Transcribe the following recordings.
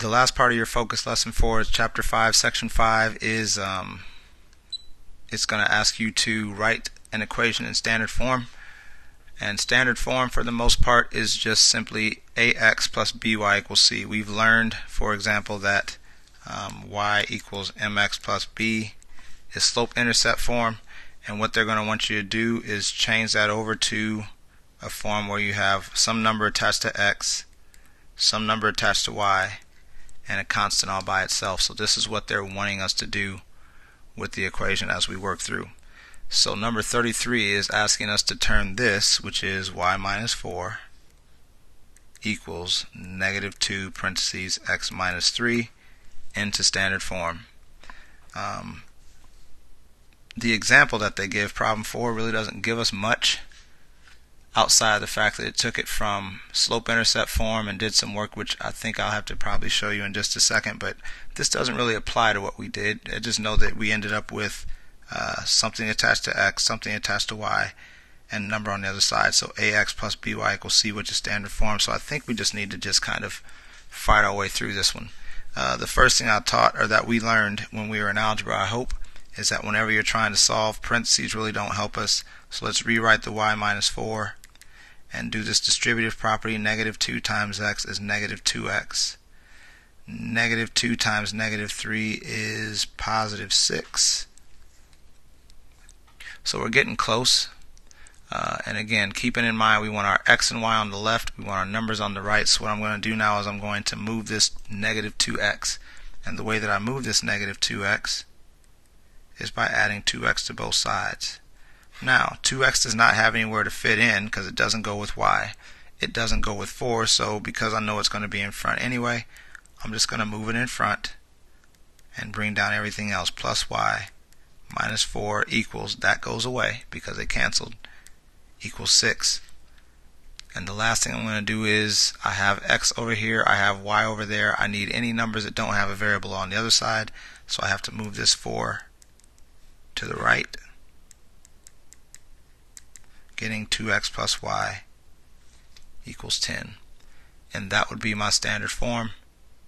The last part of your focus lesson 4 is chapter 5. Section 5 is it's going to ask you to write an equation in standard form. And standard form for the most part is just simply ax plus by equals c. We've learned, for example, that y equals mx plus b is slope-intercept form, and what they're going to want you to do is change that over to a form where you have some number attached to x, some number attached to y, and a constant all by itself. So this is what they're wanting us to do with the equation as we work through. So number 33 is asking us to turn this, which is y minus 4 equals negative 2 parentheses x minus 3, into standard form. The example that they give, problem 4, really doesn't give us much outside of the fact that it took it from slope-intercept form and did some work, which I think I'll have to probably show you in just a second, but this doesn't really apply to what we did. I just know that we ended up with something attached to x, something attached to y, and a number on the other side. So ax plus by equals c, which is standard form. So I think we just need to just kind of fight our way through this one. The first thing I taught, or that we learned when we were in algebra, I hope, is that whenever you're trying to solve, parentheses really don't help us. So let's rewrite the y minus 4 and do this distributive property. Negative 2 times x is negative 2x. Negative 2 times negative 3 is positive 6. So we're getting close. And again, keeping in mind we want our x and y on the left, we want our numbers on the right. So what I'm going to do now is I'm going to move this negative 2x. And the way that I move this negative 2x is by adding 2x to both sides. Now, 2x does not have anywhere to fit in because it doesn't go with y. It doesn't go with 4, so because I know it's going to be in front anyway, I'm just going to move it in front and bring down everything else. Plus y minus 4 equals, that goes away because they canceled, equals 6. And the last thing I'm going to do is I have x over here, I have y over there. I need any numbers that don't have a variable on the other side, so I have to move this 4 to the right, getting 2x plus y equals 10. And that would be my standard form.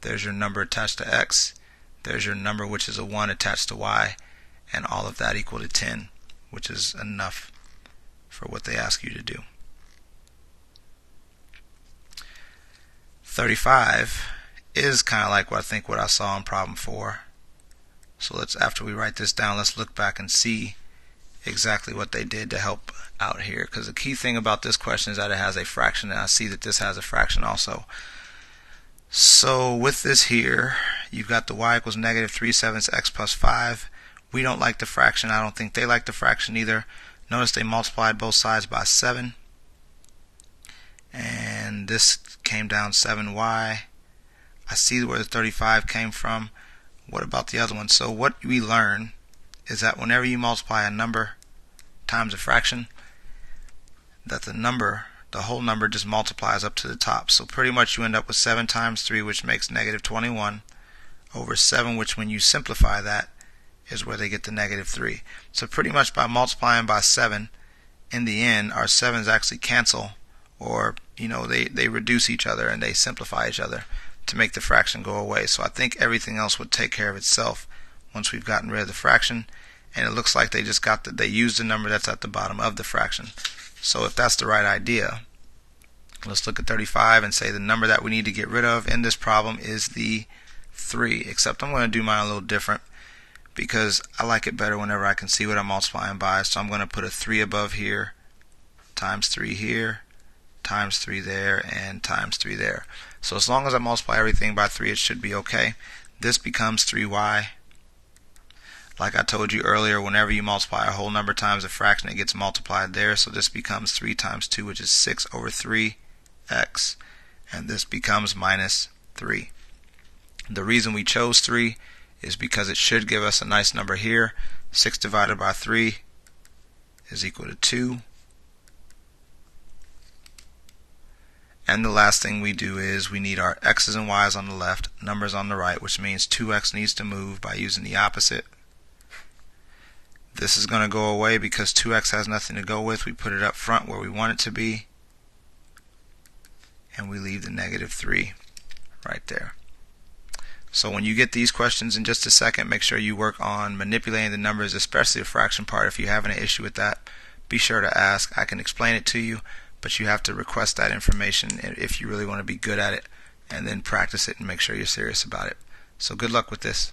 There's your number attached to x, there's your number which is a 1 attached to y, and all of that equal to 10, which is enough for what they ask you to do. 35 is kind of like what I saw in problem 4. So let's, after we write this down, let's look back and see exactly what they did to help out here, because the key thing about this question is that it has a fraction, and I see that this has a fraction also. So with this here, you've got the y equals negative 3/7 x plus 5. We don't like the fraction. I don't think they like the fraction either. Notice they multiplied both sides by 7, and this came down 7y. I see where the 35 came from. What about the other one? So what we learn is that whenever you multiply a number times a fraction, that the whole number just multiplies up to the top. So pretty much you end up with 7 times 3, which makes negative 21, over 7, which when you simplify that is where they get the negative 3. So pretty much by multiplying by 7, in the end our 7's actually cancel, or they reduce each other and they simplify each other to make the fraction go away. So I think everything else would take care of itself once we've gotten rid of the fraction, and it looks like they just they used the number that's at the bottom of the fraction. So if that's the right idea, let's look at 35 and say the number that we need to get rid of in this problem is the 3, except I'm going to do mine a little different because I like it better whenever I can see what I'm multiplying by. So I'm going to put a 3 above here, times 3 here, times 3 there, and times 3 there. So as long as I multiply everything by 3, it should be okay. This becomes 3y. Like I told you earlier, whenever you multiply a whole number times a fraction, it gets multiplied there. So this becomes 3 times 2, which is 6 over 3x. And this becomes minus 3. The reason we chose 3 is because it should give us a nice number here. 6 divided by 3 is equal to 2. And the last thing we do is we need our x's and y's on the left, numbers on the right, which means 2x needs to move by using the opposite. This is going to go away because 2x has nothing to go with. We put it up front where we want it to be, and we leave the negative 3 right there. So when you get these questions in just a second, make sure you work on manipulating the numbers, especially the fraction part. If you're having an issue with that, be sure to ask. I can explain it to you, but you have to request that information if you really want to be good at it, and then practice it and make sure you're serious about it. So good luck with this.